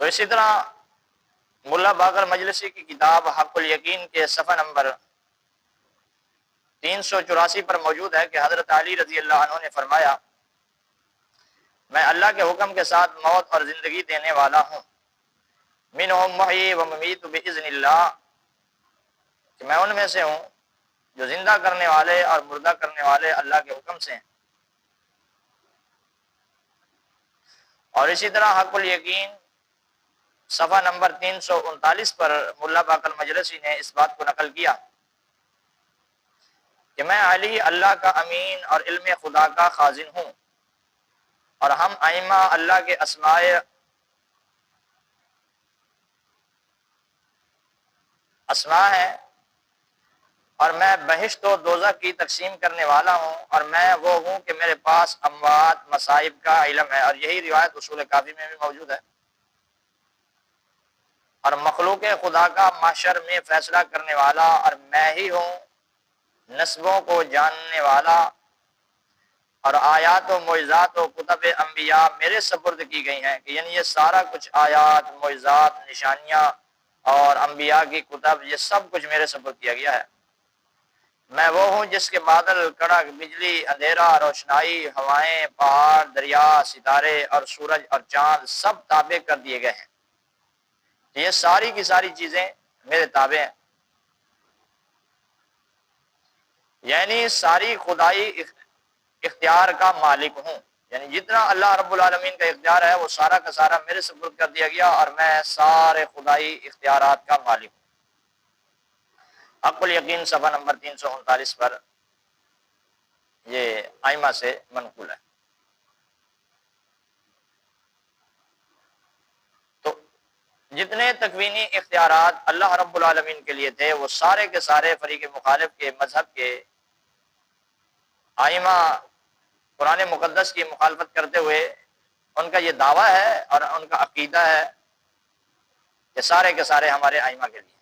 تو اسی طرح ملا باقر مجلسی کی کتاب حق الیقین کے صفحہ نمبر 384 پر موجود ہے کہ حضرت علی رضی اللہ عنہ نے فرمایا، میں اللہ کے حکم کے ساتھ موت اور زندگی دینے والا ہوں، منہم محیی و ممیت باذن اللہ، کہ میں ان میں سے ہوں جو زندہ کرنے والے اور مردہ کرنے والے اللہ کے حکم سے ہیں۔ اور اسی طرح حق الیقین صفحہ نمبر 339 پر ملا باقر مجلسی نے اس بات کو نقل کیا کہ میں علی اللہ کا امین اور علم خدا کا خازن ہوں، اور ہم ائمہ اللہ کے اسماء ہیں، اور میں بہشت و دوزخ کی تقسیم کرنے والا ہوں، اور میں وہ ہوں کہ میرے پاس اموات مصائب کا علم ہے، اور یہی روایت اصول کافی میں بھی موجود ہے۔ اور مخلوق خدا کا محشر میں فیصلہ کرنے والا اور میں ہی ہوں، نسبوں کو جاننے والا، اور آیات و معجزات و کتب انبیاء میرے سپرد کی گئی ہیں، کہ یعنی یہ سارا کچھ آیات، معجزات، نشانیاں اور انبیاء کی کتب، یہ سب کچھ میرے سپرد کیا گیا ہے۔ میں وہ ہوں جس کے بادل، کڑک، بجلی، اندھیرا، روشنائی، ہوائیں، پہاڑ، دریا، ستارے اور سورج اور چاند سب تابع کر دیے گئے ہیں۔ یہ ساری کی ساری چیزیں میرے تابع ہیں، یعنی ساری خدائی اختیار کا مالک ہوں، یعنی جتنا اللہ رب العالمین کا اختیار ہے وہ سارا کا سارا میرے سپرد کر دیا گیا، اور میں سارے خدائی اختیارات کا مالک ہوں۔ حق الیقین صفحہ نمبر 339 پر یہ ائمہ سے منقول ہے۔ تو جتنے تکوینی اختیارات اللہ رب العالمین کے لیے تھے وہ سارے کے سارے فریق مخالف کے مذہب کے ائمہ قرآن مقدس کی مخالفت کرتے ہوئے ان کا یہ دعویٰ ہے اور ان کا عقیدہ ہے کہ سارے کے سارے ہمارے ائمہ کے لیے۔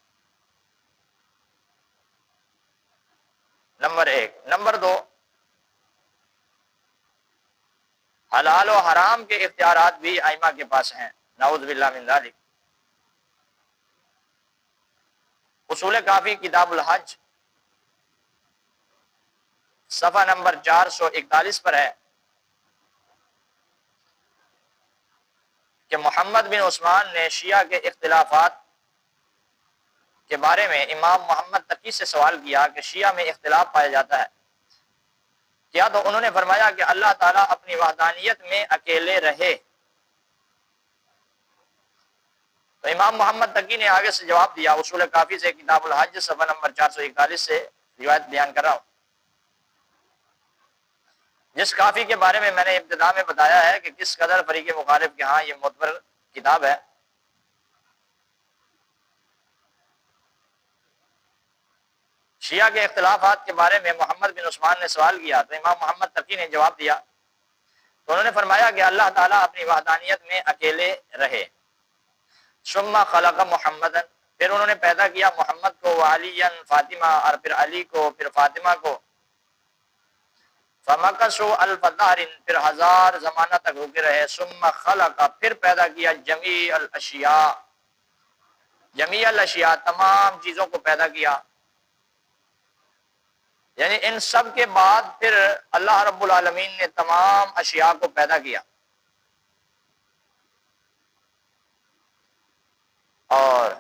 نمبر 1۔ نمبر 2، حلال و حرام کے اختیارات بھی ائمہ کے پاس ہیں، نعوذ باللہ من ذالک۔ اصول کافی کتاب الحج صفحہ نمبر 441 پر ہے کہ محمد بن عثمان نے شیعہ کے اختلافات کے بارے میں امام محمد تقی سے سوال کیا کہ شیعہ میں اختلاف پایا جاتا ہے کیا؟ تو انہوں نے فرمایا کہ اللہ تعالیٰ اپنی وحدانیت میں اکیلے رہے۔ تو امام محمد تقی نے آگے سے جواب دیا، اصول کافی سے کتاب الحج صفحہ نمبر 441 سے روایت بیان کر رہا ہوں، جس کافی کے بارے میں نے ابتدا میں بتایا ہے کہ کس قدر فریق مخالف کے ہاں یہ معتبر کتاب ہے۔ شیعہ کے اختلافات کے بارے میں محمد بن عثمان نے سوال کیا تو امام محمد تقی نے جواب دیا، تو انہوں نے فرمایا کہ اللہ تعالیٰ اپنی وحدانیت میں اکیلے رہے۔ ثم خلق محمد، پھر انہوں نے پیدا کیا محمد کو، وعلی فاطمہ، اور پھر علی کو، پھر فاطمہ کو، فمکثوا الف دہر، پھر 1000 زمانہ تک رکے رہے۔ ثم خلق، پھر پیدا کیا جمیع الاشیاء، جمیع الاشیاء، تمام چیزوں کو پیدا کیا، یعنی ان سب کے بعد پھر اللہ رب العالمین نے تمام اشیاء کو پیدا کیا۔ اور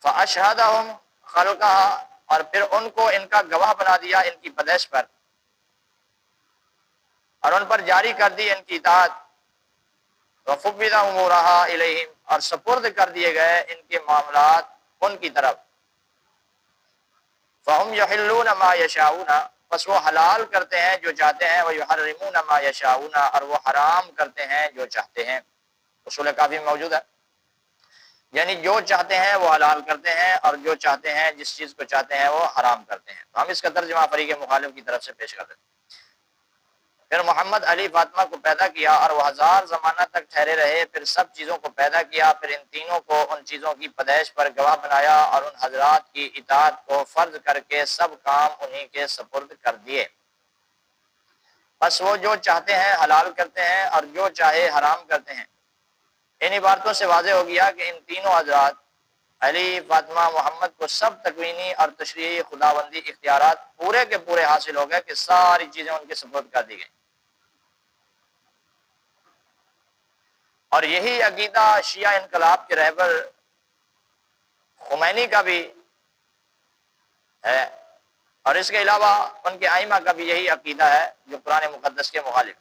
فاشہدہم خلقہا، اور پھر ان کو ان کا گواہ بنا دیا ان کی پیدائش پر، اور ان پر جاری کر دی ان کی اطاعت، وفوض امورہا الیہم، اور سپرد کر دیے گئے ان کے معاملات ان کی طرف۔ فہم یحلون ما یشاؤون، پس وہ حلال کرتے ہیں جو چاہتے ہیں، ویحرمون ما یشاؤون، اور وہ حرام کرتے ہیں جو چاہتے ہیں۔ اصول کافی موجود ہے، یعنی جو چاہتے ہیں وہ حلال کرتے ہیں، اور جو چاہتے ہیں، جس چیز کو چاہتے ہیں وہ حرام کرتے ہیں۔ تو ہم اس کا ترجمہ فریق مخالف کی طرف سے پیش کرتے ہیں۔ پھر محمد علی فاطمہ کو پیدا کیا اور وہ 1000 زمانہ تک ٹھہرے رہے، پھر سب چیزوں کو پیدا کیا، پھر ان تینوں کو ان چیزوں کی پیدائش پر گواہ بنایا، اور ان حضرات کی اطاعت کو فرض کر کے سب کام انہی کے سپرد کر دیے۔ بس وہ جو چاہتے ہیں حلال کرتے ہیں اور جو چاہے حرام کرتے ہیں۔ ان عبارتوں سے واضح ہو گیا کہ ان تینوں حضرات علی، فاطمہ، محمد کو سب تکوینی اور تشریعی خداوندی اختیارات پورے کے پورے حاصل ہو گئے کہ ساری چیزیں ان کے سپرد کر دی گئیں۔ اور یہی عقیدہ شیعہ انقلاب کے رہبر خمینی کا بھی ہے، اور اس کے علاوہ ان کے ائمہ کا بھی یہی عقیدہ ہے جو قرآن مقدس کے مخالف۔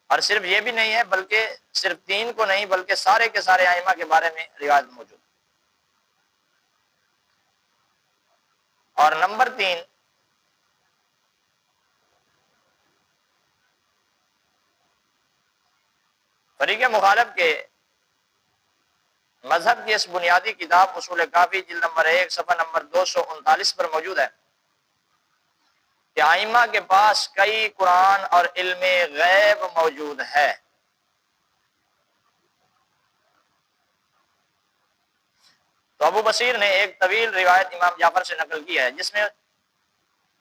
اور صرف یہ بھی نہیں ہے، بلکہ صرف تین کو نہیں بلکہ سارے کے سارے ائمہ کے بارے میں روایت موجود۔ اور نمبر 3، فریق مخالف کے مذہب کی اس بنیادی کتاب اصول کافی جلد نمبر 1 صفحہ نمبر 239 پر موجود ہے کہ ائمہ کے پاس کئی قرآن اور علم غیب موجود ہے۔ تو ابو بصیر نے ایک طویل روایت امام جعفر سے نقل کی ہے جس میں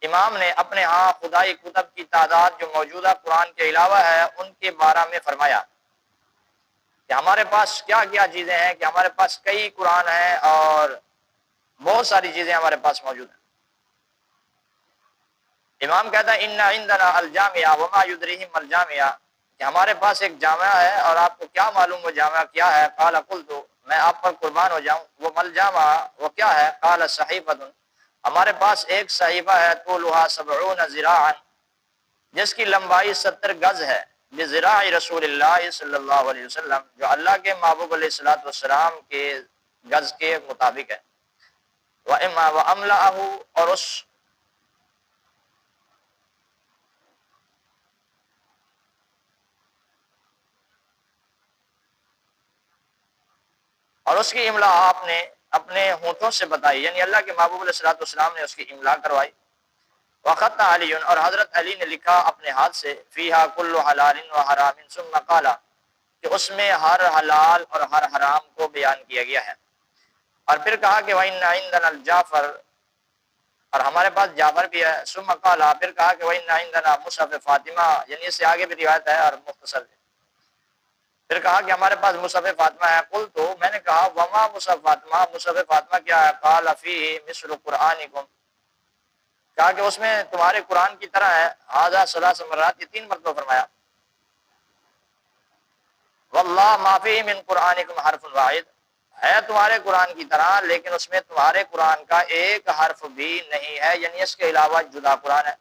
امام نے اپنے ہاں خدائی کتب کی تعداد جو موجودہ قرآن کے علاوہ ہے ان کے بارے میں فرمایا کہ ہمارے پاس کیا کیا چیزیں ہیں، کہ ہمارے پاس کئی قرآن ہیں اور بہت ساری چیزیں ہمارے پاس موجود ہیں۔ امام کہتا ہے ان عندنا الجامعہ وما یدریہم الجامعہ، کہ ہمارے پاس ایک جامعہ ہے اور آپ کو کیا معلوم وہ جامعہ کیا ہے؟ قال قلت، میں آپ پر قربان ہو جاؤں، وہ مل جامعہ، وہ کیا ہے؟ قال صحیفۃ، ہمارے پاس ایک صحیفہ ہے طولها 70 ذراعا، جس کی لمبائی 70 گز ہے، بذراع رسول اللہ صلی اللہ علیہ وسلم، جو اللہ کے محبوب علیہ الصلوۃ والسلام کے گز کے مطابق ہے۔ وَأَمْلَأَهُ، اور اس کی املا آپ نے اپنے ہونٹوں سے بتائی، یعنی اللہ کے محبوب علیہ الصلوۃ والسلام نے اس کی املا کروائی۔ وخط علی، اور حضرت علی نے لکھا اپنے ہاتھ سے، فیہا کل حلال و حرام ثم قال، کہ اس میں ہر حلال اور ہر حرام کو بیان کیا گیا ہے۔ اور پھر کہا کہ وَإِنَّ عِندَنَا الجعفر، اور ہمارے پاس جعفر بھی ہے۔ ثم قال، پھر کہا کہ وَإِنَّ عِندَنَا مصحف فاطمہ، یعنی اس سے آگے بھی روایت ہے اور مختصر ہے۔ پھر کہا کہ ہمارے پاس مصحف فاطمہ ہے۔ قلت، میں نے کہا وما مصحف فاطمہ، مصحف فاطمہ کیا ہے؟ قال فیہ مثل قرآنکم، کہا کہ اس میں تمہارے قرآن کی طرح ہے۔ ھذا ثلاث مرات، یہ 3 مرتبہ فرمایا۔ واللہ ما فیہ من قرآنکم حرف واحد، ہے تمہارے قرآن کی طرح لیکن اس میں تمہارے قرآن کا ایک حرف بھی نہیں ہے، یعنی اس کے علاوہ جدا قرآن ہے۔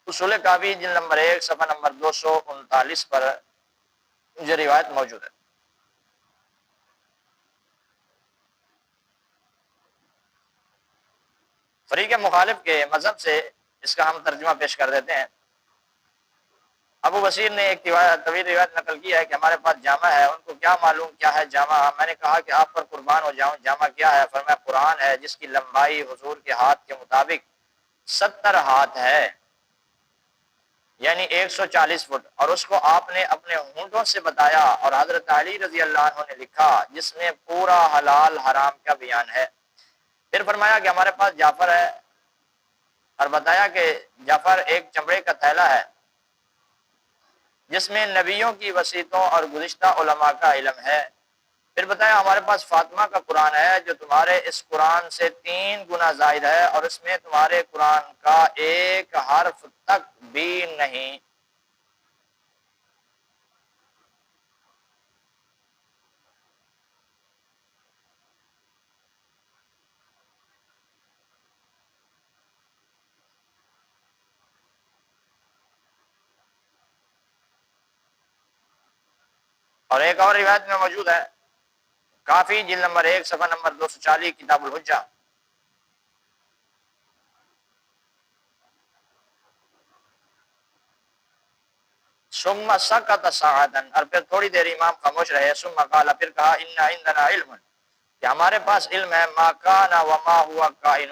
اصول کافی جلد نمبر 1 صفحہ نمبر 239 پر یہ روایت موجود ہے۔ فریق مخالف کے مذہب سے اس کا ہم ترجمہ پیش کر دیتے ہیں۔ ابو بصیر نے ایک طویل روایت نقل کی ہے کہ ہمارے پاس جامع ہے، ان کو کیا معلوم کیا ہے جامع؟ میں نے کہا کہ آپ پر قربان ہو جاؤں، جامع کیا ہے؟ فرمایا قرآن ہے، جس کی لمبائی حضور کے ہاتھ کے مطابق 70 ہاتھ ہے، یعنی 140 فٹ، اور اس کو آپ نے اپنے ہونٹوں سے بتایا، اور حضرت علی رضی اللہ عنہ نے لکھا جس میں پورا حلال حرام کا بیان ہے۔ پھر فرمایا کہ ہمارے پاس جعفر ہے، اور بتایا کہ جعفر ایک چمڑے کا تھیلا ہے جس میں نبیوں کی وصیتوں اور گزشتہ علماء کا علم ہے۔ پھر بتایا ہمارے پاس فاطمہ کا قرآن ہے جو تمہارے اس قرآن سے 3 گنا زائد ہے، اور اس میں تمہارے قرآن کا ایک حرف تک بھی نہیں۔ اور ایک اور روایت میں موجود ہے، کافی جلد نمبر 1 صفحہ نمبر 240 کتاب الحجہ، ثم سکت ساعتا، اور پھر تھوڑی دیر امام خاموش رہے۔ ثم قال، پھر کہا ان عندنا علم، کہ ہمارے پاس علم ہے، ما کان وما ہوا کائن،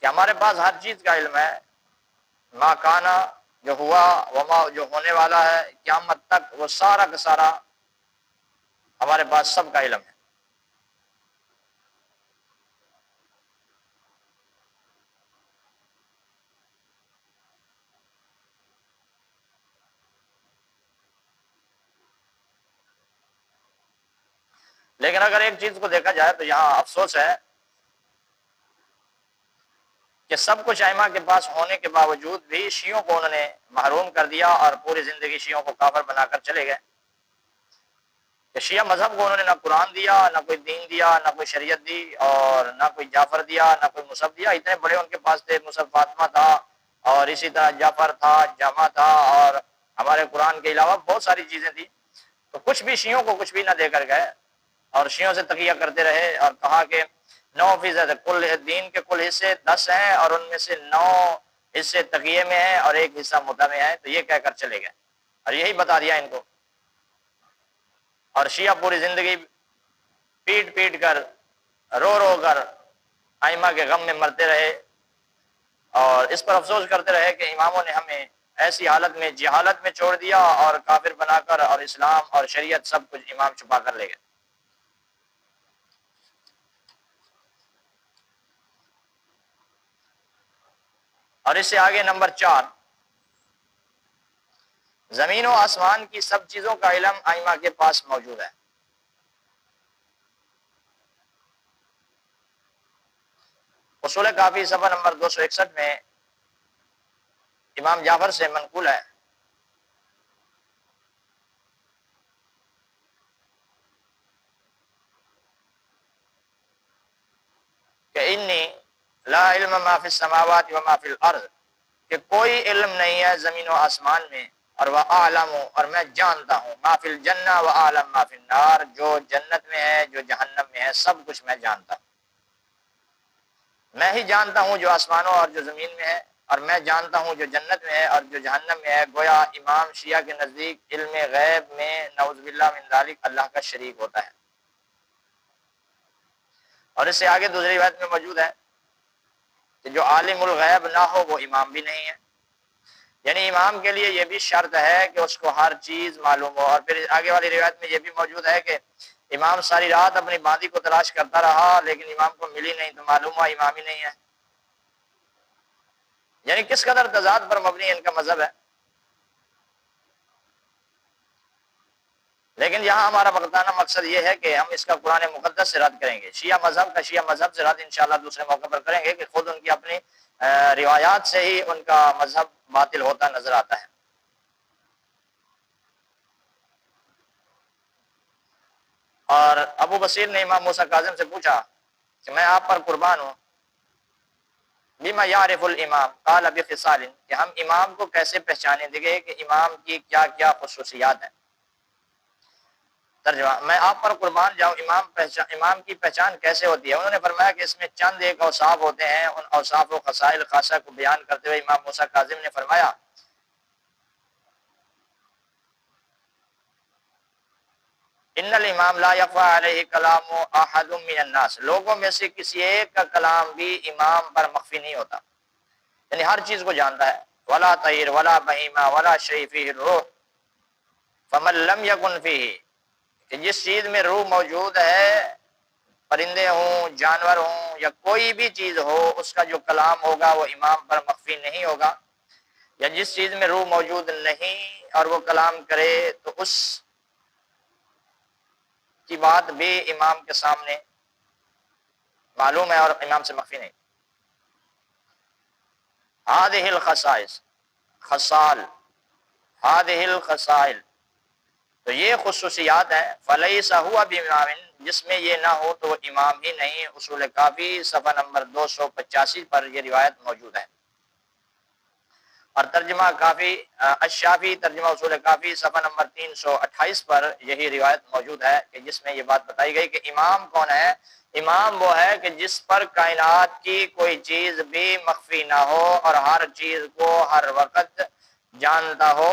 کہ ہمارے پاس ہر چیز کا علم ہے، ما کانا جو ہوا، وما جو ہونے والا ہے قیامت تک، وہ سارا کا سارا ہمارے پاس سب کا علم ہے۔ لیکن اگر ایک چیز کو دیکھا جائے تو یہاں افسوس ہے کہ سب کچھ ائمہ کے پاس ہونے کے باوجود بھی شیعوں کو انہوں نے محروم کر دیا اور پوری زندگی شیعوں کو کافر بنا کر چلے گئے کہ شیعہ مذہب کو انہوں نے نہ قرآن دیا، نہ کوئی دین دیا، نہ کوئی شریعت دی، اور نہ کوئی جعفر دیا، نہ کوئی مصحف دیا۔ اتنے بڑے ان کے پاس تھے، مصحف فاطمہ تھا، اور اسی طرح جعفر تھا، جامع تھا، اور ہمارے قرآن کے علاوہ بہت ساری چیزیں تھیں، تو کچھ بھی شیعوں کو کچھ بھی نہ دے کر گئے، اور شیعوں سے تقیہ کرتے رہے اور کہا کہ 9% کل دین کے کل حصے 10 ہیں، اور ان میں سے 9 حصے تقیے میں ہیں اور ایک حصہ متع میں ہے، تو یہ کہہ کر چلے گئے، اور یہی بتا دیا ان کو۔ اور شیعہ پوری زندگی پیٹ پیٹ کر، رو رو کر ائمہ کے غم میں مرتے رہے، اور اس پر افسوس کرتے رہے کہ اماموں نے ہمیں ایسی حالت میں جہالت میں چھوڑ دیا اور کافر بنا کر، اور اسلام اور شریعت سب کچھ امام چھپا کر لے گئے۔ اور اس سے آگے نمبر 4، زمین و آسمان کی سب چیزوں کا علم ائمہ کے پاس موجود ہے۔ اصول کافی صفحہ نمبر 261 میں امام جعفر سے منقول ہے کہ انی لا علم ما فی السماوات و ما فی الارض، کہ کوئی علم نہیں ہے زمین و آسمان میں، اور وہ اعلم، اور میں جانتا ہوں، ما فی الجنہ و اعلم ما فی النار، جو جنت میں ہے جو جہنم میں ہے سب کچھ میں جانتا ہوں۔ میں ہی جانتا ہوں جو آسمانوں اور جو زمین میں ہے، اور میں جانتا ہوں جو جنت میں ہے اور جو جہنم میں ہے۔ گویا امام شیعہ کے نزدیک علم غیب میں نعوذ باللہ من ذالک اللہ کا شریک ہوتا ہے۔ اور اس سے آگے دوسری روایت میں موجود ہے کہ جو عالم الغیب نہ ہو وہ امام بھی نہیں ہے، یعنی امام کے لیے یہ بھی شرط ہے کہ اس کو ہر چیز معلوم ہو۔ اور پھر آگے والی روایت میں یہ بھی موجود ہے کہ امام ساری رات اپنی باندی کو تلاش کرتا رہا لیکن امام کو ملی نہیں، تو معلوم ہوا امام ہی نہیں ہے۔ یعنی کس قدر تضاد پر مبنی ان کا مذہب ہے۔ لیکن یہاں ہمارا بتانا مقصد یہ ہے کہ ہم اس کا قرآن مقدس سے رد کریں گے، شیعہ مذہب کا شیعہ مذہب سے رد انشاءاللہ دوسرے موقع پر کریں گے کہ خود ان کی اپنی روایات سے ہی ان کا مذہب باطل ہوتا نظر آتا ہے۔ اور ابو بصیر نے امام موسیٰ کاظم سے پوچھا کہ میں آپ پر قربان ہوں، بما یعرف الامام قال بخصال، کہ ہم امام کو کیسے پہچانیں گے کہ امام کی کیا کیا خصوصیات ہیں۔ ترجمہ، میں آپ پر قربان جاؤں امام کی پہچان کیسے ہوتی ہے؟ انہوں نے فرمایا کہ اس میں چند ایک اوصاف ہوتے ہیں، ان اوصاف و خصائل خاصہ کو بیان کرتے ہوئے امام موسیٰ کاظم نے فرمایا ان الامام لا یخفی علیہ کلام احد من الناس، لوگوں میں سے کسی ایک کا کلام بھی امام پر مخفی نہیں ہوتا، یعنی ہر چیز کو جانتا ہے۔ ولا طیر ولا بہیمہ ولا شیء فیہ الروح فمن لم یکن فیہ، کہ جس چیز میں روح موجود ہے، پرندے ہوں، جانور ہوں، یا کوئی بھی چیز ہو، اس کا جو کلام ہوگا وہ امام پر مخفی نہیں ہوگا۔ یا جس چیز میں روح موجود نہیں اور وہ کلام کرے تو اس کی بات بھی امام کے سامنے معلوم ہے اور امام سے مخفی نہیں۔ هذه الخصائص، خصال، هذه الخصائل، تو یہ خصوصیات ہیں، فلیس هو بامام، جس میں یہ نہ ہو تو وہ امام ہی نہیں۔ اصول کافی صفحہ نمبر 285 پر یہ روایت موجود ہے۔ اور ترجمہ کافی الشافی، ترجمہ اصول کافی صفحہ نمبر 328 پر یہی روایت موجود ہے کہ جس میں یہ بات بتائی گئی کہ امام کون ہے؟ امام وہ ہے کہ جس پر کائنات کی کوئی چیز بھی مخفی نہ ہو اور ہر چیز کو ہر وقت جانتا ہو،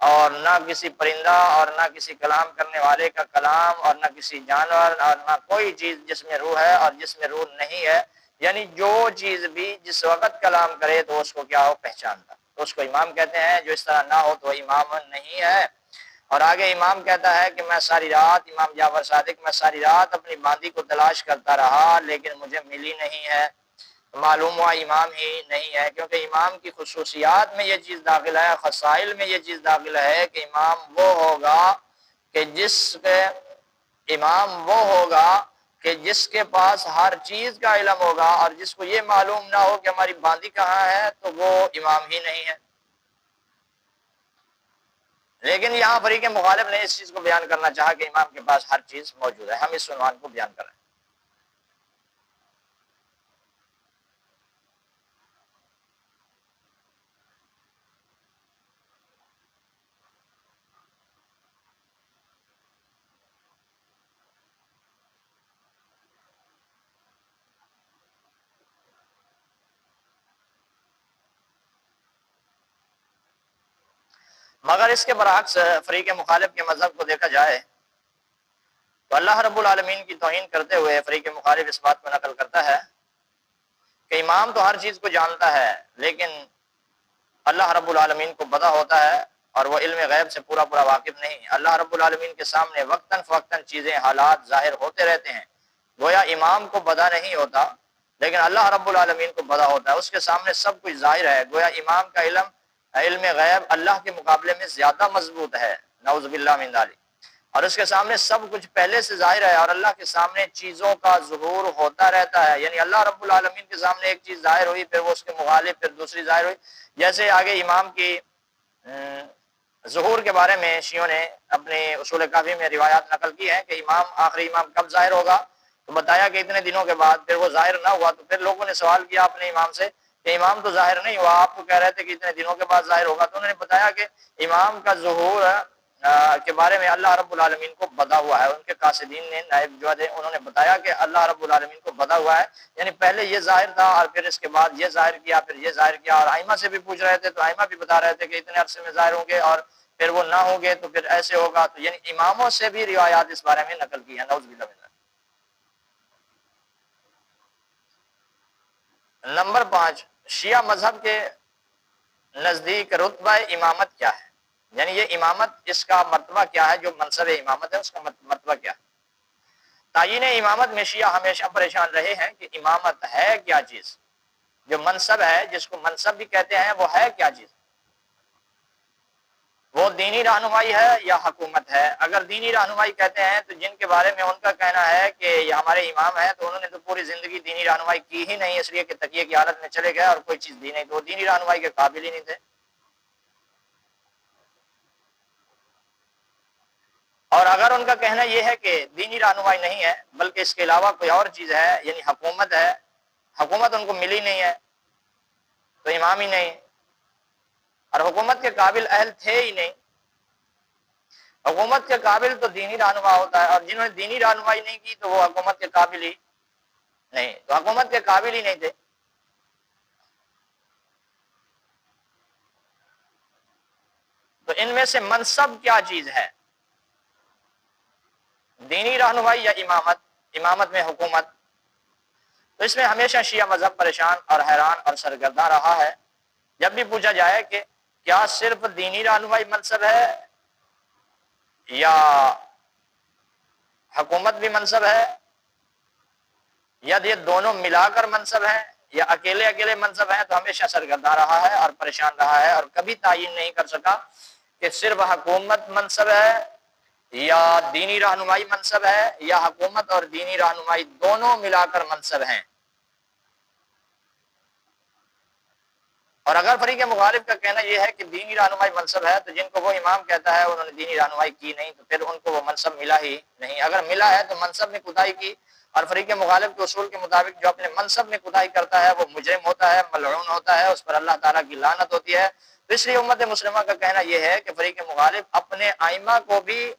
اور نہ کسی پرندہ اور نہ کسی کلام کرنے والے کا کلام اور نہ کسی جانور اور نہ کوئی چیز جس میں روح ہے اور جس میں روح نہیں ہے، یعنی جو چیز بھی جس وقت کلام کرے تو اس کو کیا ہو؟ پہچانتا، تو اس کو امام کہتے ہیں۔ جو اس طرح نہ ہو تو امام نہیں ہے۔ اور آگے امام کہتا ہے کہ میں ساری رات، امام جعفر صادق، میں ساری رات اپنی باندی کو تلاش کرتا رہا لیکن مجھے ملی نہیں ہے، معلوم ہوا امام ہی نہیں ہے، کیونکہ امام کی خصوصیات میں یہ چیز داخل ہے، خصائل میں یہ چیز داخل ہے کہ امام وہ ہوگا کہ جس امام وہ ہوگا کہ جس کے پاس ہر چیز کا علم ہوگا، اور جس کو یہ معلوم نہ ہو کہ ہماری باندی کہاں ہے تو وہ امام ہی نہیں ہے۔ لیکن یہاں فریق مخالف نے اس چیز کو بیان کرنا چاہا کہ امام کے پاس ہر چیز موجود ہے، ہم اس عنوان کو بیان کر رہے ہیں۔ مگر اس کے برعکس فریق مخالف کے مذہب کو دیکھا جائے تو اللہ رب العالمین کی توہین کرتے ہوئے فریق مخالف اس بات کو نقل کرتا ہے کہ امام تو ہر چیز کو جانتا ہے، لیکن اللہ رب العالمین کو پتہ ہوتا ہے اور وہ علم غیب سے پورا واقف نہیں۔ اللہ رب العالمین کے سامنے وقتاً فوقتاً چیزیں، حالات ظاہر ہوتے رہتے ہیں، گویا امام کو پتہ نہیں ہوتا لیکن اللہ رب العالمین کو پتہ ہوتا ہے، اس کے سامنے سب کچھ ظاہر ہے، گویا امام کا علم غیب اللہ کے مقابلے میں زیادہ مضبوط ہے، نعوذ باللہ من ذالک، اور اس کے سامنے سب کچھ پہلے سے ظاہر ہے، اور اللہ کے سامنے چیزوں کا ظہور ہوتا رہتا ہے، یعنی اللہ رب العالمین کے سامنے ایک چیز ظاہر ہوئی، پھر وہ اس کے مخالف، پھر دوسری ظاہر ہوئی۔ جیسے آگے امام کی ظہور کے بارے میں شیعوں نے اپنے اصول کافی میں روایات نقل کی ہیں کہ آخری امام کب ظاہر ہوگا، تو بتایا کہ اتنے دنوں کے بعد، پھر وہ ظاہر نہ ہوا، تو پھر لوگوں نے سوال کیا اپنے امام سے کہ امام تو ظاہر نہیں ہوا، آپ تو کہہ رہے تھے کہ اتنے دنوں کے بعد ظاہر ہوگا، تو انہوں نے بتایا کہ امام کا ظہور کے بارے میں اللہ رب العالمین کو بتا ہوا ہے، ان کے قاصدین نے، نائب جو ہے انہوں نے بتایا کہ اللہ رب العالمین کو بتا ہوا ہے، یعنی پہلے یہ ظاہر تھا اور پھر اس کے بعد یہ ظاہر کیا، پھر یہ ظاہر کیا، اور ائمہ سے بھی پوچھ رہے تھے تو ائمہ بھی بتا رہے تھے کہ اتنے عرصے میں ظاہر ہوں گے اور پھر وہ نہ ہوں گے تو پھر ایسے ہوگا، تو یعنی اماموں سے بھی روایات اس بارے میں نقل کی ہیں، نعوذ باللہ من ذالک۔ نمبر 5، شیعہ مذہب کے نزدیک رتبہ امامت کیا ہے، یعنی یہ امامت، اس کا مرتبہ کیا ہے، جو منصب امامت ہے اس کا مرتبہ کیا ہے۔ تعیین امامت میں شیعہ ہمیشہ پریشان رہے ہیں کہ امامت ہے کیا چیز، جو منصب ہے، جس کو منصب بھی کہتے ہیں، وہ ہے کیا چیز، وہ دینی رہنمائی ہے یا حکومت ہے۔ اگر دینی رہنمائی کہتے ہیں تو جن کے بارے میں ان کا کہنا ہے کہ یہ ہمارے امام ہیں تو انہوں نے تو پوری زندگی دینی رہنمائی کی ہی نہیں، اس لیے کہ تقیے کی حالت میں چلے گئے اور کوئی چیز دی نہیں، تو وہ دینی رہنمائی کے قابل ہی نہیں تھے۔ اور اگر ان کا کہنا یہ ہے کہ دینی رہنمائی نہیں ہے بلکہ اس کے علاوہ کوئی اور چیز ہے، یعنی حکومت ہے، حکومت ان کو ملی نہیں ہے تو امام ہی نہیں، اور حکومت کے قابل اہل تھے ہی نہیں۔ حکومت کے قابل تو دینی رہنما ہوتا ہے، اور جنہوں نے دینی رہنمائی نہیں کی تو وہ حکومت کے قابل ہی نہیں، تو حکومت کے قابل ہی نہیں تھے۔ تو ان میں سے منصب کیا چیز ہے، دینی رہنمائی یا امامت، امامت میں حکومت؟ تو اس میں ہمیشہ شیعہ مذہب پریشان اور حیران اور سرگرداں رہا ہے جب بھی پوچھا جائے کہ کیا صرف دینی رہنمائی منصب ہے یا حکومت بھی منصب ہے، یا یہ دونوں ملا کر منصب ہیں یا اکیلے اکیلے منصب ہیں، تو ہمیشہ سرگرداں رہا ہے اور پریشان رہا ہے اور کبھی تعین نہیں کر سکا کہ صرف حکومت منصب ہے یا دینی رہنمائی منصب ہے یا حکومت اور دینی رہنمائی دونوں ملا کر منصب ہیں۔ اور اگر فریق مخالف کا کہنا یہ ہے کہ دینی رہنمائی منصب ہے تو جن کو وہ امام کہتا ہے انہوں نے دینی رہنمائی کی نہیں، تو پھر ان کو وہ منصب ملا ہی نہیں، اگر ملا ہے تو منصب میں کوتاہی کی، اور فریق مخالف کے اصول کے مطابق جو اپنے منصب میں کوتاہی کرتا ہے وہ مجرم ہوتا ہے، ملعون ہوتا ہے، اس پر اللہ تعالیٰ کی لعنت ہوتی ہے۔ تو اس لیے امت مسلمہ کا کہنا یہ ہے کہ فریق مخالف اپنے ائمہ کو بھی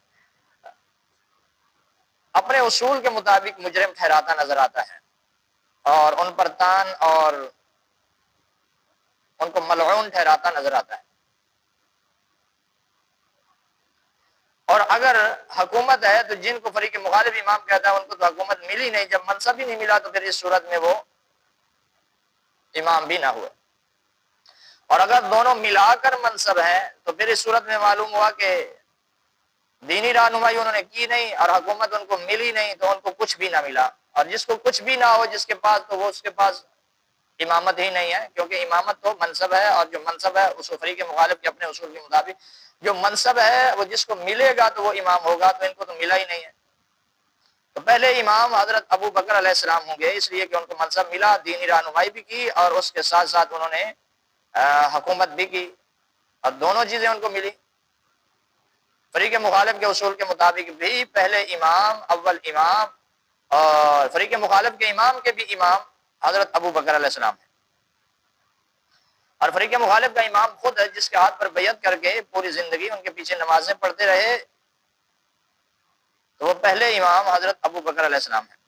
اپنے اصول کے مطابق مجرم ٹھہراتا نظر آتا ہے، اور ان پر تان اور ان کو ملعون ٹھہراتا نظر آتا ہے۔ اور اگر حکومت ہے تو جن کو فریق مخالف امام کہتا ہے ان کو تو حکومت ملی نہیں، جب منصب ہی نہیں ملا تو پھر اس صورت میں وہ امام بھی نہ ہوئے۔ اور اگر دونوں ملا کر منصب ہیں تو پھر اس صورت میں معلوم ہوا کہ دینی رہنمائی انہوں نے کی نہیں اور حکومت ان کو ملی نہیں، تو ان کو کچھ بھی نہ ملا، اور جس کو کچھ بھی نہ ہو جس کے پاس، تو وہ اس کے پاس امامت ہی نہیں ہے، کیونکہ امامت تو منصب ہے، اور جو منصب ہے اس فریق مخالف کے اپنے اصول کے مطابق جو منصب ہے وہ جس کو ملے گا تو وہ امام ہوگا، تو ان کو تو ملا ہی نہیں ہے۔ پہلے امام حضرت ابو بکر علیہ السلام ہوں گے، اس لیے کہ ان کو منصب ملا، دینی رہنمائی بھی کی اور اس کے ساتھ ساتھ انہوں نے حکومت بھی کی، اور دونوں چیزیں ان کو ملی۔ فریق مخالف کے اصول کے مطابق بھی پہلے امام، اول امام، اور فریق مخالف کے امام کے بھی امام حضرت ابو بکر علیہ السلام ہے، اور فریق مخالف کا امام خود ہے جس کے ہاتھ پر بیعت کر کے پوری زندگی ان کے پیچھے نمازیں پڑھتے رہے، تو وہ پہلے امام حضرت ابو بکر علیہ السلام ہے۔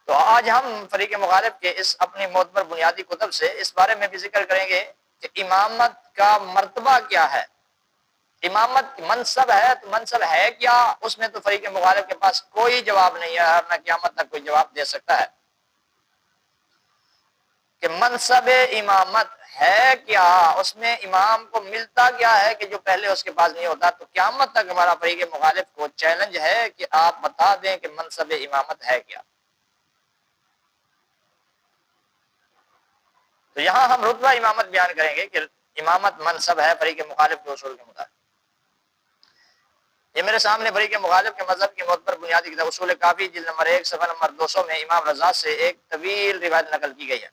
تو آج ہم فریق مخالف کے اس اپنی معتبر بنیادی کتب سے اس بارے میں بھی ذکر کریں گے کہ امامت کا مرتبہ کیا ہے، امامت منصب ہے تو منصب ہے کیا، اس میں تو فریق مخالف کے پاس کوئی جواب نہیں ہے، اور نہ قیامت تک کوئی جواب دے سکتا ہے کہ منصب امامت ہے کیا، اس میں امام کو ملتا کیا ہے کہ جو پہلے اس کے پاس نہیں ہوتا۔ تو قیامت تک ہمارا فریق مخالف کو چیلنج ہے کہ آپ بتا دیں کہ منصب امامت ہے کیا۔ تو یہاں ہم رتبہ امامت بیان کریں گے کہ امامت منصب ہے فریق مخالف کے اصول کے مطابق۔ یہ میرے سامنے فریق مخالف کے مذہب کی معتبر بنیادی کتاب اصول کافی جلد نمبر 1 صفحہ نمبر 200 میں امام رضا سے ایک طویل روایت نقل کی گئی ہے،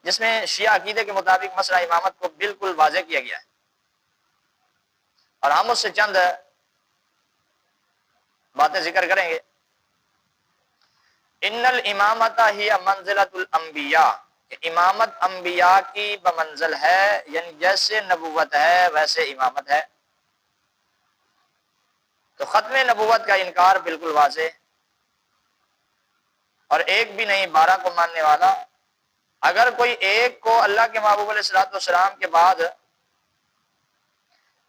جس میں شیعہ عقیدے کے مطابق مسئلہ امامت کو بالکل واضح کیا گیا ہے، اور ہم اس سے چند باتیں ذکر کریں گے۔ ان الامامت ہی منزلۃ الانبیاء، کہ امامت انبیاء کی بمنزل ہے، یعنی جیسے نبوت ہے ویسے امامت ہے۔ تو ختم نبوت کا انکار بالکل واضح، اور ایک بھی نہیں 12 کو ماننے والا، اگر کوئی ایک کو اللہ کے محبوب علیہ الصلوۃ والسلام کے بعد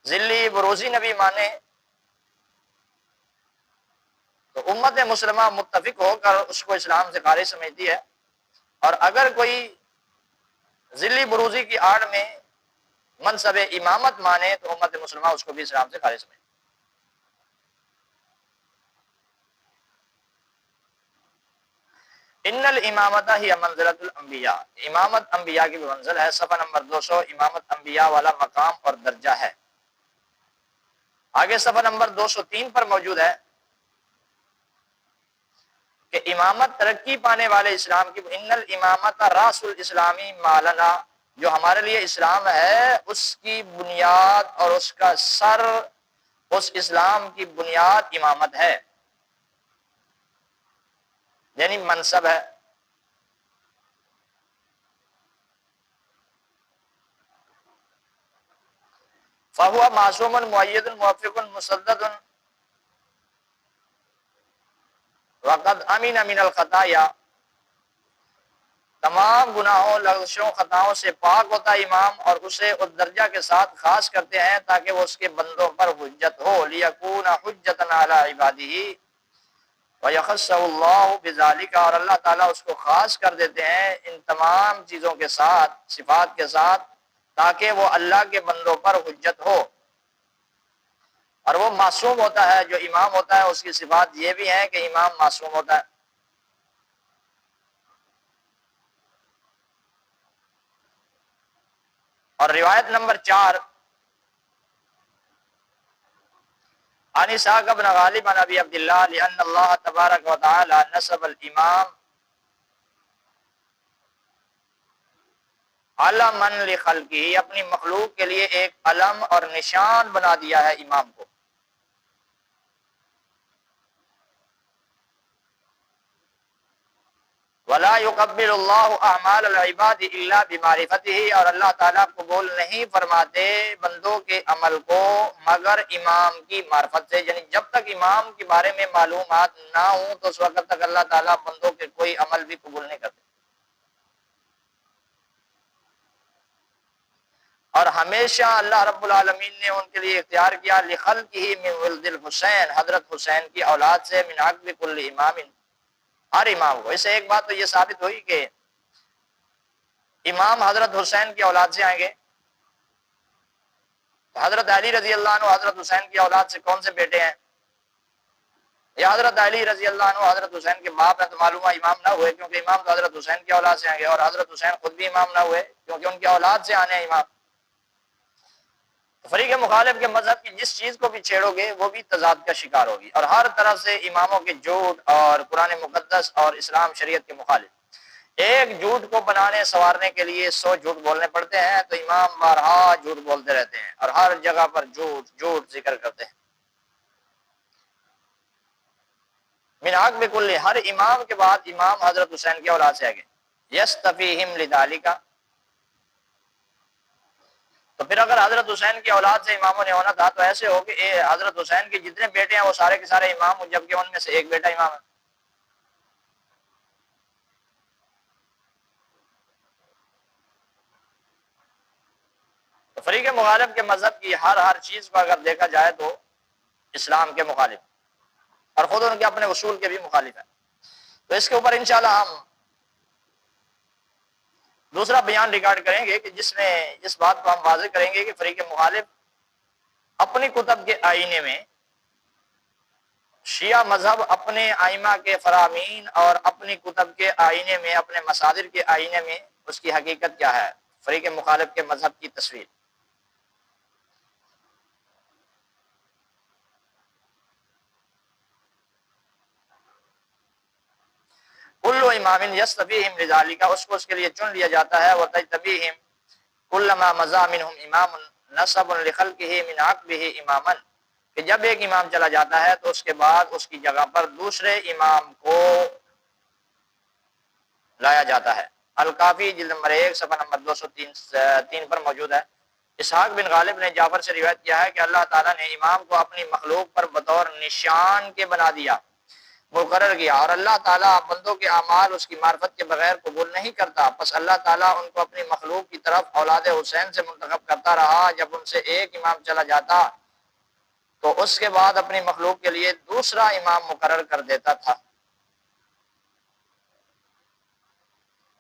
ذلی بروزی نبی مانے تو امت مسلمہ متفق ہو کر اس کو اسلام سے خارج سمجھتی ہے، اور اگر کوئی ذلی بروزی کی آڑ میں منصب امامت مانے تو امت مسلمہ اس کو بھی اسلام سے خارج سمجھتی ہے۔ ان الامامت ہی منزلۃ الانبیاء، امامت انبیاء کی منزل ہے، صفحہ نمبر 200، امامت انبیاء والا مقام اور درجہ ہے۔ آگے صفحہ نمبر 203 پر موجود ہے کہ امامت ترقی پانے والے اسلام کی، ان الامامت راس الاسلامی مالنا، جو ہمارے لیے اسلام ہے اس کی بنیاد اور اس کا سر، اس اسلام کی بنیاد امامت ہے، یعنی منصب ہے۔ فہو معصوم مؤید موفق مسدد وقد امین من الخطایا، تمام گناہوں لغزشوں خطاؤں سے پاک ہوتا ہے امام، اور اسے اس درجہ کے ساتھ خاص کرتے ہیں تاکہ وہ اس کے بندوں پر حجت ہو، لیکون حجتا علی عبادہ ویخص اللہ بذالک، اور اللہ تعالیٰ اس کو خاص کر دیتے ہیں ان تمام چیزوں کے ساتھ، صفات کے ساتھ، تاکہ وہ اللہ کے بندوں پر حجت ہو۔ اور وہ معصوم ہوتا ہے، جو امام ہوتا ہے اس کی صفات یہ بھی ہیں کہ امام معصوم ہوتا ہے۔ اور روایت نمبر 4، عن اسحاق بن غالب عن ابی عبداللہ لأن اللہ تبارک و تعالی نصب الامام علما لخلقہ، اپنی مخلوق کے لیے ایک علم اور نشان بنا دیا ہے امام کو۔ ولا يقبل اللہ اعمال العباد الا بمعرفتہ، اور اللہ تعالیٰ قبول نہیں فرماتے بندوں کے عمل کو مگر امام کی معرفت سے، یعنی جب تک امام کے بارے میں معلومات نہ ہوں تو اس وقت تک اللہ تعالیٰ بندوں کے کوئی عمل بھی قبول نہیں کرتے۔ اور ہمیشہ اللہ رب العالمین نے ان کے لیے اختیار کیا لخلقہ من ولد الحسین، حضرت حسین کی اولاد سے، من عقب کل امام، ہر امام کو۔ اس سے ایک بات تو یہ ثابت ہوئی کہ امام حضرت حسین کی اولاد سے آئیں گے۔ حضرت علی رضی اللہ عنہ حضرت حسین کی اولاد سے کون سے بیٹے ہیں؟ یا حضرت علی رضی اللہ عنہ حضرت حسین کے باپ ہیں، تو معلوم ہے امام نہ ہوئے، کیونکہ امام تو حضرت حسین کی اولاد سے آئیں گے، اور حضرت حسین خود بھی امام نہ ہوئے کیونکہ ان کی اولاد سے آنے ہیں امام۔ فریق مخالف کے مذہب کی جس چیز کو بھی چھیڑو گے وہ بھی تضاد کا شکار ہوگی، اور ہر طرح سے اماموں کے جھوٹ اور قرآن مقدس اور اسلام شریعت کے مخالف۔ ایک جھوٹ کو بنانے سنوارنے کے لیے 100 جھوٹ بولنے پڑتے ہیں، تو امام بارہا جھوٹ بولتے رہتے ہیں اور ہر جگہ پر جھوٹ جھوٹ ذکر کرتے ہیں۔ من حق بکل، ہر امام کے بعد امام حضرت حسین کی اولاد سے آگے، یستفیہم لذالک، تو پھر اگر حضرت حسین کی اولاد سے اماموں نے ہونا تھا تو ایسے ہو کہ حضرت حسین کے جتنے بیٹے ہیں وہ سارے کے سارے امام، جبکہ ان میں سے ایک بیٹا امام ہے۔ تو فریق مخالف کے مذہب کی ہر چیز کو اگر دیکھا جائے تو اسلام کے مخالف اور خود ان کے اپنے اصول کے بھی مخالف ہیں۔ تو اس کے اوپر انشاءاللہ ہم دوسرا بیان ریکارڈ کریں گے کہ جس میں اس بات کو ہم واضح کریں گے کہ فریق مخالف اپنی کتب کے آئینے میں، شیعہ مذہب اپنے ائمہ کے فرامین اور اپنی کتب کے آئینے میں، اپنے مصادر کے آئینے میں اس کی حقیقت کیا ہے، فریق مخالف کے مذہب کی تصویر۔ کل امام یستبیہم لذالک، اس کو اس کے لیے چن لیا جاتا ہے، وتجتبیہم کلما مضى منهم امام نسب لخلقه من عقبه اماما، کہ جب ایک امام چلا جاتا ہے تو اس کے بعد اس کی جگہ پر دوسرے امام کو لایا جاتا ہے۔ الکافی جلد نمبر 1 صفحہ نمبر 203 پر موجود ہے۔ اسحاق بن غالب نے جعفر سے روایت کیا ہے کہ اللہ تعالیٰ نے امام کو اپنی مخلوق پر بطور نشان کے بنا دیا، مقرر کیا، اور اللہ تعالیٰ بندوں کے اعمال اس کی معرفت کے بغیر قبول نہیں کرتا، پس اللہ تعالیٰ ان کو اپنی مخلوق کی طرف اولاد حسین سے منتخب کرتا رہا۔ جب ان سے ایک امام چلا جاتا تو اس کے بعد اپنی مخلوق کے لیے دوسرا امام مقرر کر دیتا تھا۔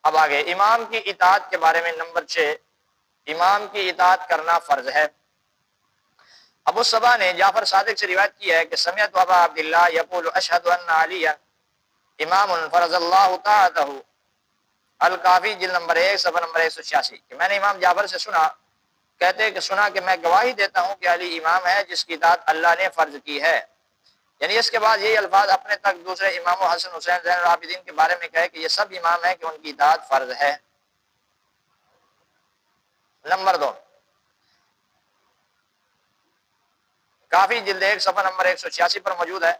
اب آگے امام کی اطاعت کے بارے میں نمبر 6، امام کی اطاعت کرنا فرض ہے۔ ابو صبا نے جعفر صادق سے روایت کی ہے کہ سمعت ابا عبداللہ یقول اشہد ان علی امام فرض اللہ طاعتہ، الکافی جلد نمبر 1 صفحہ نمبر 186، کہ میں نے امام جعفر سے کہتے کہ سنا کہ میں گواہی دیتا ہوں کہ علی امام ہے جس کی اطاعت اللہ نے فرض کی ہے، یعنی اس کے بعد یہی الفاظ اپنے تک دوسرے اماموں حسن حسین زین العابدین کے بارے میں کہے کہ یہ سب امام ہیں کہ ان کی اطاعت فرض ہے۔ نمبر 2، کافی جلد 1 صفحہ نمبر 186 پر موجود ہے،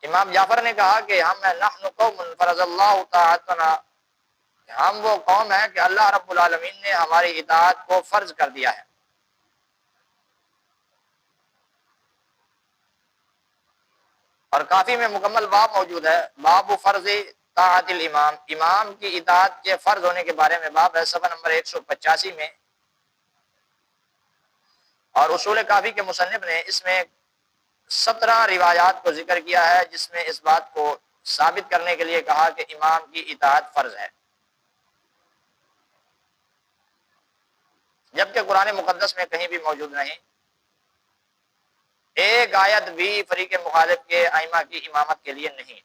امام جعفر نے کہا کہ ہم نحن قوم فرض اللہ طاعتنا، ہم وہ قوم ہیں کہ اللہ رب العالمین نے ہماری اطاعت کو فرض کر دیا ہے۔ اور کافی میں مکمل باب موجود ہے، باب فرض طاعت الامام، امام کی اطاعت کے فرض ہونے کے بارے میں باب ہے، صفحہ نمبر 185 میں۔ اور اصول کافی کے مصنف نے اس میں 17 روایات کو ذکر کیا ہے جس میں اس بات کو ثابت کرنے کے لیے کہا کہ امام کی اطاعت فرض ہے، جبکہ قرآن مقدس میں کہیں بھی موجود نہیں۔ ایک آیت بھی فریق مخالف کے ائمہ کی امامت کے لیے نہیں۔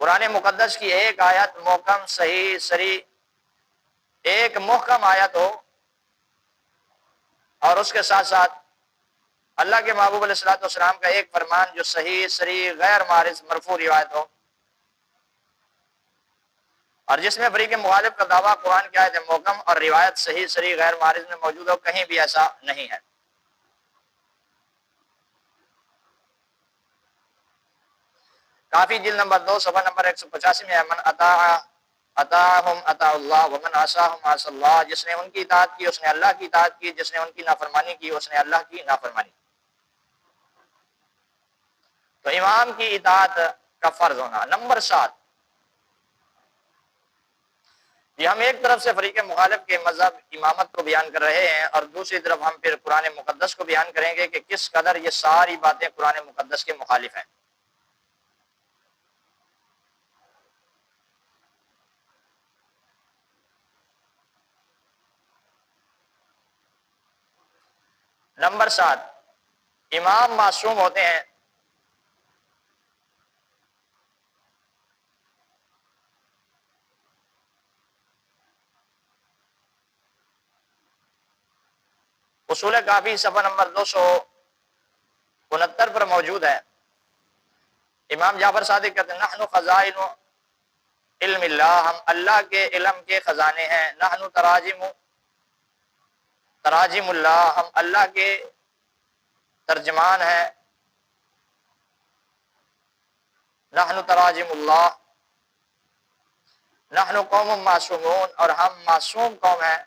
قرآن مقدس کی ایک آیت محکم صحیح صریح، ایک محکم آیت ہو اور اس کے ساتھ ساتھ اللہ کے محبوب علیہ الصلوۃ والسلام کا ایک فرمان جو صحیح صریح غیر معارض مرفوع روایت ہو، اور جس میں فریق مخالف کا دعویٰ قرآن کی آیت محکم اور روایت صحیح صریح غیر معارض میں موجود ہو، کہیں بھی ایسا نہیں ہے۔ کافی جلد نمبر 2 صفحہ نمبر 185 میں ہے، من اطاعهم اطاع اللہ ومن عصاهم عصى اللہ، جس نے ان کی اطاعت کی اس نے اللہ کی اطاعت کی، جس نے ان کی نافرمانی کی اس نے اللہ کی نافرمانی۔ تو امام کی اطاعت کا فرض ہونا۔ نمبر 7، یہ ہم ایک طرف سے فریق مخالف کے مذہب امامت کو بیان کر رہے ہیں اور دوسری طرف ہم پھر قرآن مقدس کو بیان کریں گے کہ کس قدر یہ ساری باتیں قرآن مقدس کے مخالف ہیں۔ نمبر 7، امام معصوم ہوتے ہیں۔ اصول کافی صفحہ نمبر 269 پر موجود ہے۔ امام جعفر صادق کہتے ہیں نحن خزائن علم اللہ، ہم اللہ کے علم کے خزانے ہیں۔ نحن تراجم اللہ، ہم اللہ کے ترجمان ہیں۔ نحن تراجم اللہ، نحن قوم معصومون، اور ہم معصوم قوم ہیں۔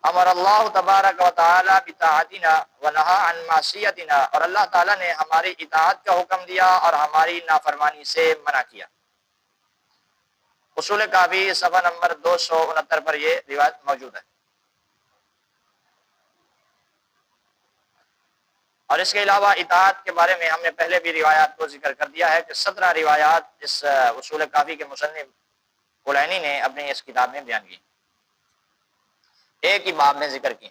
امر اللہ تبارک و تعالی بطاعتنا ونہا عن معصیتنا، اور اللہ تعالیٰ نے ہماری اطاعت کا حکم دیا اور ہماری نافرمانی سے منع کیا۔ اصول کافی صفحہ نمبر 269 پر یہ روایت موجود ہے۔ اور اس کے علاوہ اطاعت کے بارے میں ہم نے پہلے بھی روایات کو ذکر کر دیا ہے کہ 17 روایات اس اصول کافی کے مصنف کلینی نے اپنی اس کتاب میں بیان کی، ایک ہی باب میں ذکر کی۔